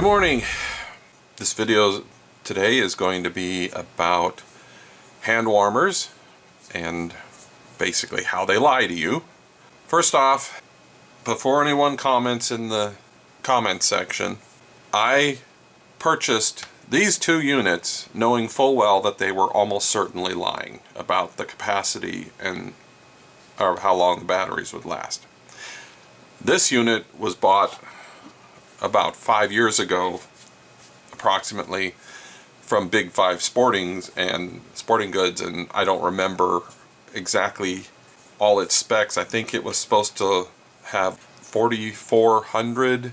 Good morning. This video today is going to be about hand warmers and basically how they lie to you. First off, before anyone comments in the comment section, I purchased these two units knowing full well that they were almost certainly lying about the capacity and or how long the batteries would last. This unit was bought about 5 years ago approximately from Big 5 Sporting Goods, and I don't remember exactly all its specs. I think it was supposed to have 4,400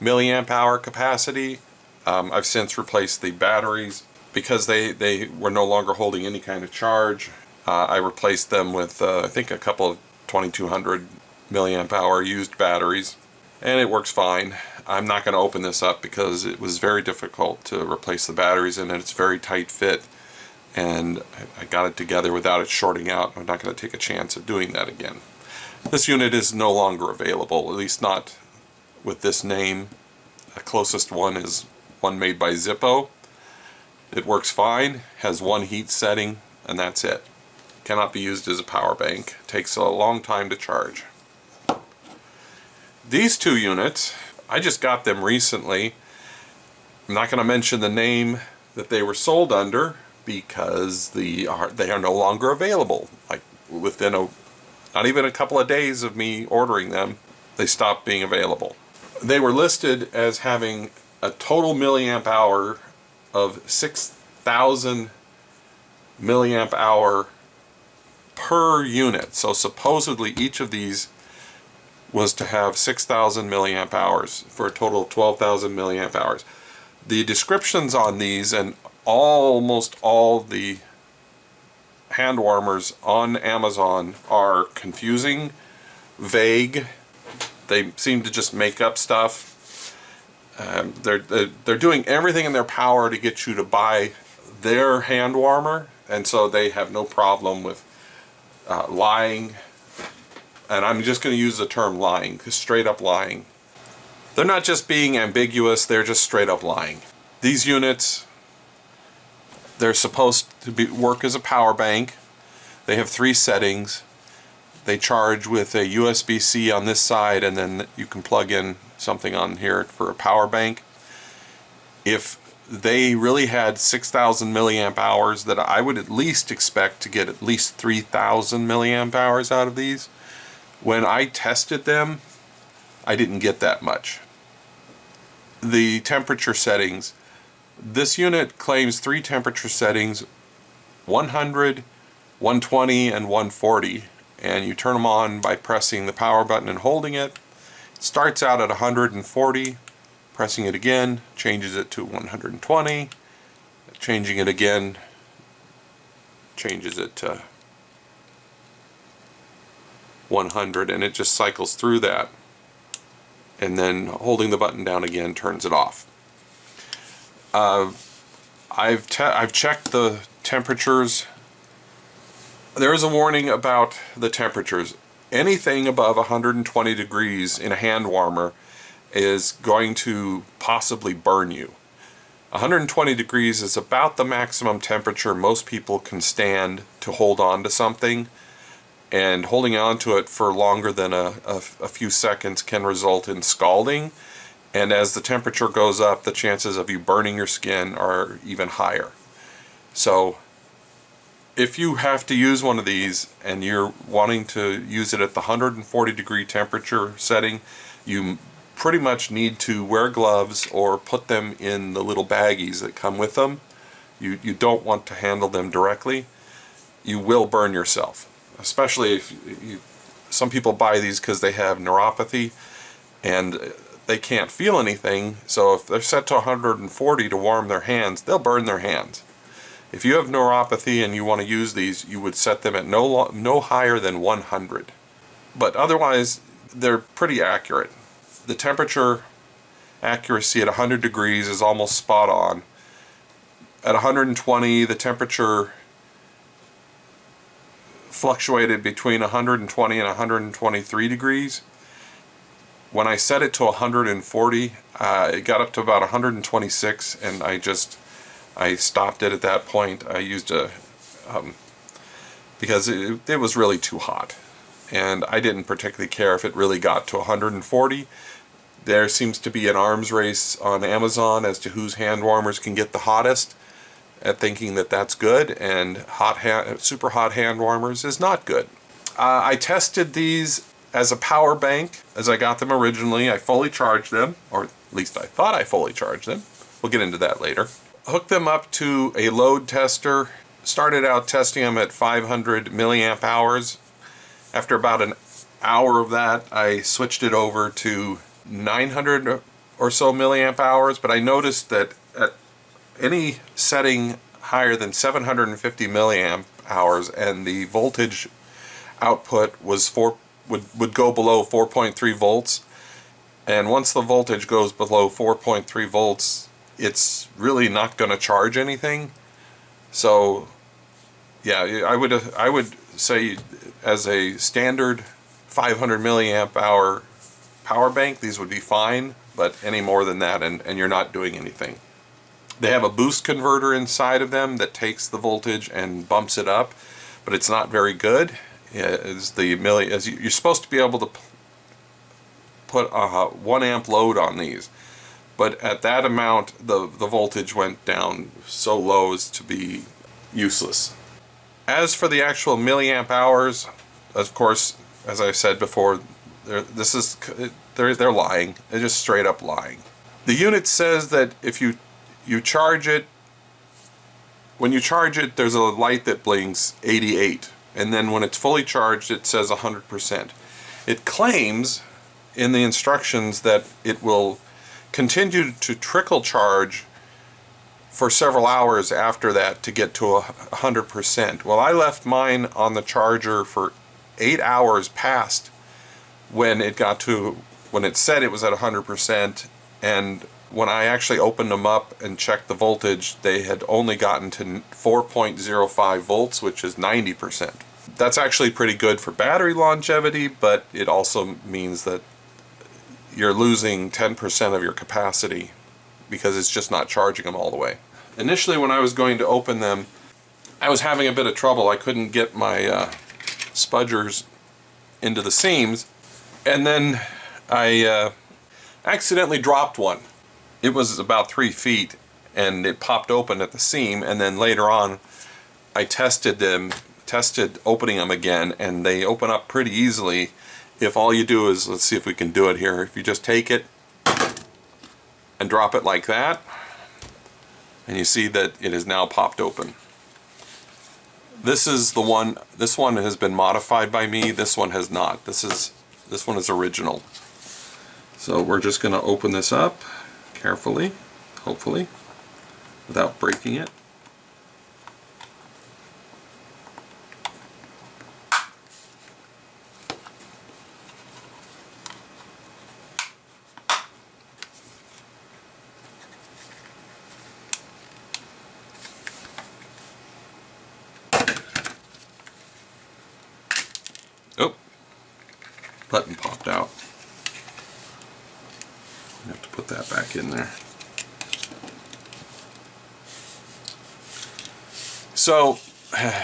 milliamp hour capacity. I've since replaced the batteries because they were no longer holding any kind of charge. I replaced them with I think a couple of 2,200 milliamp hour used batteries, and it works fine. I'm not going to open this up because it was very difficult to replace the batteries in it. It's very tight fit, and I got it together without it shorting out. I'm not going to take a chance of doing that again. This unit is no longer available, at least not with this name. The closest one is one made by Zippo. It works fine, has one heat setting, and that's it. Cannot be used as a power bank. Takes a long time to charge. These two units, I just got them recently. I'm not going to mention the name that they were sold under because they are no longer available. Like within not even a couple of days of me ordering them, they stopped being available. They were listed as having a total milliamp hour of 6,000 milliamp hour per unit. So supposedly each of these was to have 6,000 milliamp hours for a total of 12,000 milliamp hours. The descriptions on these and almost all the hand warmers on Amazon are confusing, vague. They seem to just make up stuff. They're doing everything in their power to get you to buy their hand warmer, and so they have no problem with lying. And I'm just going to use the term lying, because straight up lying. They're not just being ambiguous, they're just straight up lying. These units, they're supposed to work as a power bank. They have 3 settings. They charge with a USB-C on this side, and then you can plug in something on here for a power bank. If they really had 6,000 milliamp hours, that I would at least expect to get at least 3,000 milliamp hours out of these. When I tested them, I didn't get that much. The temperature settings. This unit claims 3 temperature settings, 100, 120, and 140. And you turn them on by pressing the power button and holding it. It starts out at 140. Pressing it again changes it to 120. Changing it again changes it to 100, and it just cycles through that, and then holding the button down again turns it off. I've checked the temperatures. There is a warning about the temperatures. Anything above 120 degrees in a hand warmer is going to possibly burn you. 120 degrees is about the maximum temperature most people can stand to hold on to something. And holding on to it for longer than a few seconds can result in scalding, and as the temperature goes up, the chances of you burning your skin are even higher. So if you have to use one of these and you're wanting to use it at the 140 degree temperature setting, you pretty much need to wear gloves or put them in the little baggies that come with them. You don't want to handle them directly. You will burn yourself. Especially if some people buy these because they have neuropathy and they can't feel anything, so if they're set to 140 to warm their hands, they'll burn their hands. If you have neuropathy and you want to use these, you would set them at no higher than 100. But otherwise, they're pretty accurate. The temperature accuracy at 100 degrees is almost spot on. At 120, the temperature fluctuated between 120 and 123 degrees. when I set it to 140, it got up to about 126, and I stopped it at that point. I used because it was really too hot, and I didn't particularly care if it really got to 140. There seems to be an arms race on Amazon as to whose hand warmers can get the hottest, at thinking that that's good, and super hot hand warmers is not good. I tested these as a power bank as I got them originally. I fully charged them, or at least I thought I fully charged them. We'll get into that later. Hooked them up to a load tester. Started out testing them at 500 milliamp hours. After about an hour of that, I switched it over to 900 or so milliamp hours, but I noticed that at any setting higher than 750 milliamp hours and the voltage output was would go below 4.3 volts, and once the voltage goes below 4.3 volts, it's really not going to charge anything. So yeah, I would say as a standard 500 milliamp hour power bank, these would be fine, but any more than that and you're not doing anything. They have a boost converter inside of them that takes the voltage and bumps it up, but it's not very good. You're supposed to be able to put a 1 amp load on these, but at that amount the voltage went down so low as to be useless. As for the actual milliamp hours, of course, as I said before, they're lying. They're just straight up lying. The unit says that if you charge it, when you charge it, there's a light that blinks 88, and then when it's fully charged, it says 100%. It claims in the instructions that it will continue to trickle charge for several hours after that to get to 100%. Well, I left mine on the charger for 8 hours past when it said it was at 100%, and when I actually opened them up and checked the voltage, they had only gotten to 4.05 volts, which is 90%. That's actually pretty good for battery longevity, but it also means that you're losing 10% of your capacity because it's just not charging them all the way. Initially, when I was going to open them, I was having a bit of trouble. I couldn't get my spudgers into the seams, and then I accidentally dropped one. It was about 3 feet, and it popped open at the seam, and then later on I tested opening them again, and they open up pretty easily if all you do is, let's see if we can do it here, if you just take it and drop it like that, and you see that it is now popped open. This is the one, this one has been modified by me, this one has not. This one is original. So we're just going to open this up carefully, hopefully, without breaking it. Oh, button popped out. I have to put that back in there. So okay.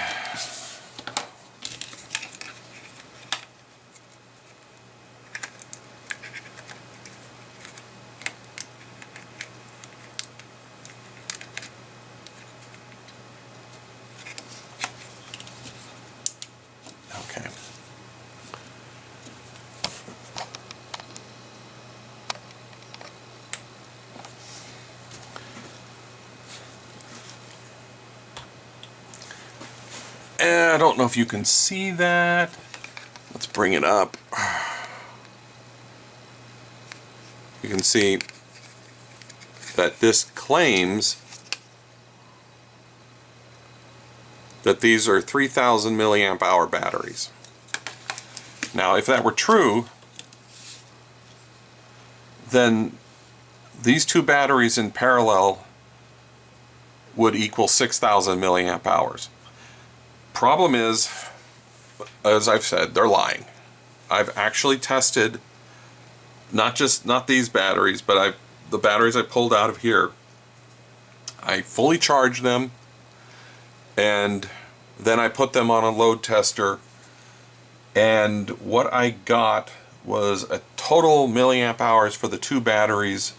I don't know if you can see that. Let's bring it up. You can see that this claims that these are 3,000 milliamp hour batteries. Now, if that were true, then these two batteries in parallel would equal 6,000 milliamp hours. Problem is, as I've said, they're lying. I've actually tested not these batteries, but the batteries I pulled out of here, I fully charged them, and then I put them on a load tester, and what I got was a total milliamp hours for the two batteries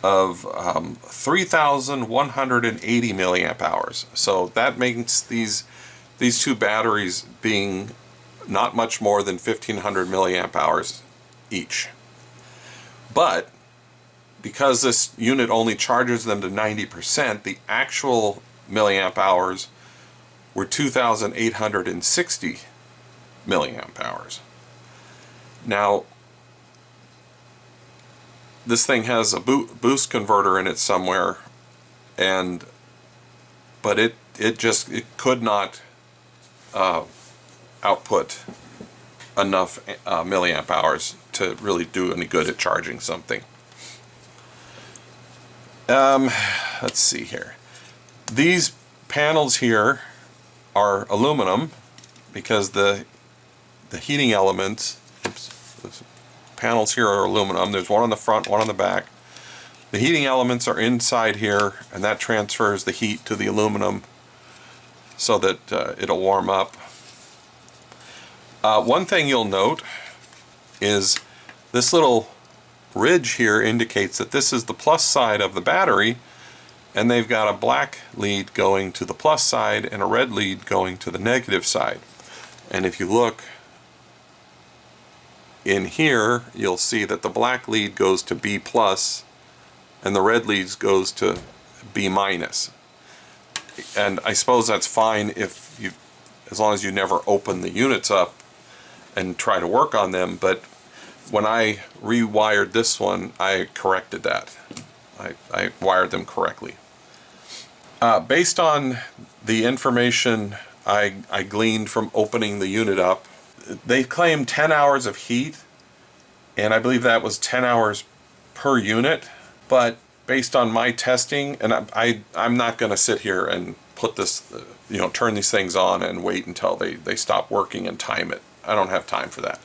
of 3,180 milliamp hours. So that makes these two batteries being not much more than 1,500 milliamp hours each. But because this unit only charges them to 90%, the actual milliamp hours were 2,860 milliamp hours. Now, this thing has a boost converter in it somewhere, but it could not output enough milliamp hours to really do any good at charging something. Let's see here. These panels here are aluminum because the heating elements, the panels here are aluminum. There's one on the front, one on the back. The heating elements are inside here, and that transfers the heat to the aluminum so that it'll warm up. One thing you'll note is this little ridge here indicates that this is the plus side of the battery, and they've got a black lead going to the plus side and a red lead going to the negative side. And if you look in here, you'll see that the black lead goes to B plus and the red lead goes to B minus. And I suppose that's fine as long as you never open the units up and try to work on them, but when I rewired this one, I corrected that. I wired them correctly. Based on the information I gleaned from opening the unit up, they claim 10 hours of heat, and I believe that was 10 hours per unit, but based on my testing, and I'm not going to sit here and put this, turn these things on and wait until they stop working and time it. I don't have time for that.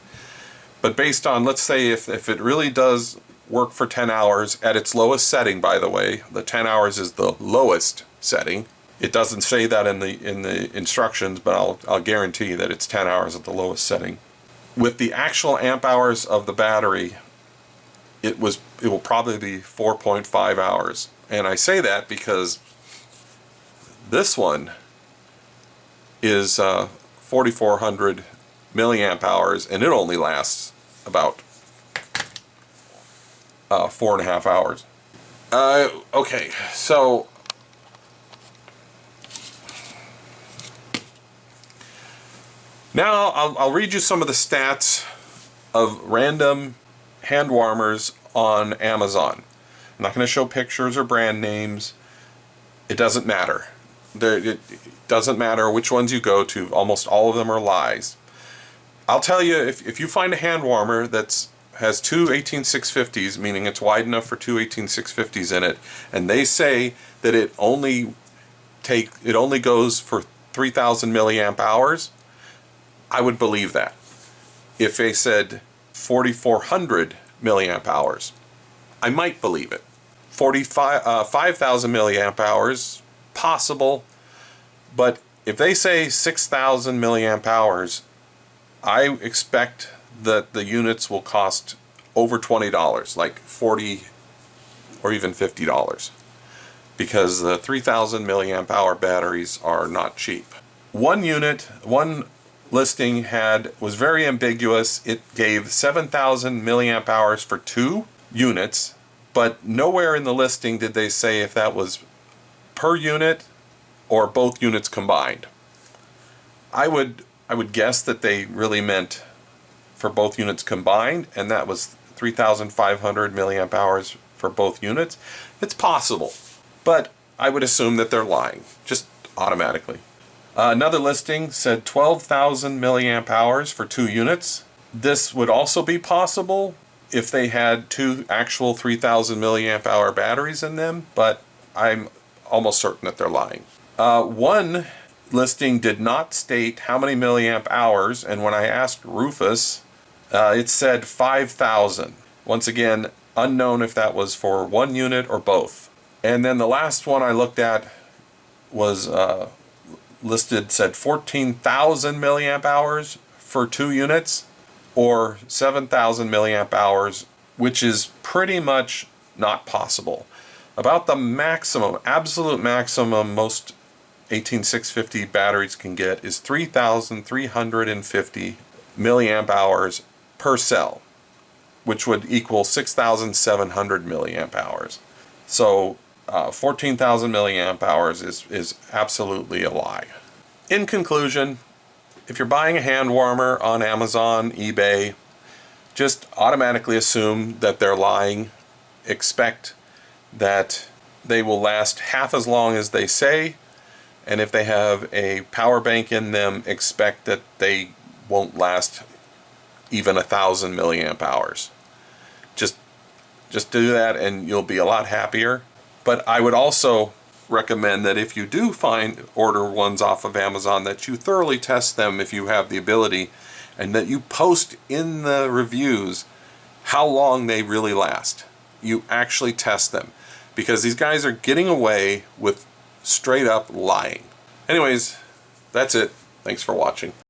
But based on, let's say if it really does work for 10 hours at its lowest setting, by the way, the 10 hours is the lowest setting. It doesn't say that in the instructions, but I'll guarantee that it's 10 hours at the lowest setting. With the actual amp hours of the battery, it will probably be 4.5 hours. And I say that because this one is 4,400 milliamp hours, and it only lasts about 4.5 hours. Okay, so now I'll read you some of the stats of random hand warmers on Amazon. I'm not going to show pictures or brand names. It doesn't matter. It doesn't matter which ones you go to. Almost all of them are lies. I'll tell you, if you find a hand warmer has two 18650s, meaning it's wide enough for two 18650s in it, and they say that it only goes for 3,000 milliamp hours, I would believe that. If they said 4,400 milliamp hours, I might believe it. 5,000 milliamp hours, possible, but if they say 6,000 milliamp hours, I expect that the units will cost over $20, like $40 or even $50, because the 3,000 milliamp hour batteries are not cheap. One listing was very ambiguous. It gave 7,000 milliamp hours for two units, but nowhere in the listing did they say if that was per unit or both units combined. I would guess that they really meant for both units combined, and that was 3,500 milliamp hours for both units. It's possible, but I would assume that they're lying, just automatically. Another listing said 12,000 milliamp hours for two units. This would also be possible if they had two actual 3,000 milliamp hour batteries in them, but I'm almost certain that they're lying. One listing did not state how many milliamp hours, and when I asked Rufus, it said 5,000. Once again, unknown if that was for one unit or both. And then the last one I looked at was listed, said 14,000 milliamp hours for 2 units, or 7,000 milliamp hours, which is pretty much not possible. About the maximum, absolute maximum most 18650 batteries can get is 3,350 milliamp hours per cell, which would equal 6,700 milliamp hours. So 14,000 milliamp hours is absolutely a lie. In conclusion, if you're buying a hand warmer on Amazon, eBay, just automatically assume that they're lying. Expect that they will last half as long as they say, and if they have a power bank in them, expect that they won't last even 1,000 milliamp hours. Just do that and you'll be a lot happier. But I would also recommend that if you do order ones off of Amazon, that you thoroughly test them if you have the ability, and that you post in the reviews how long they really last. You actually test them, because these guys are getting away with straight up lying. Anyways, that's it. Thanks for watching.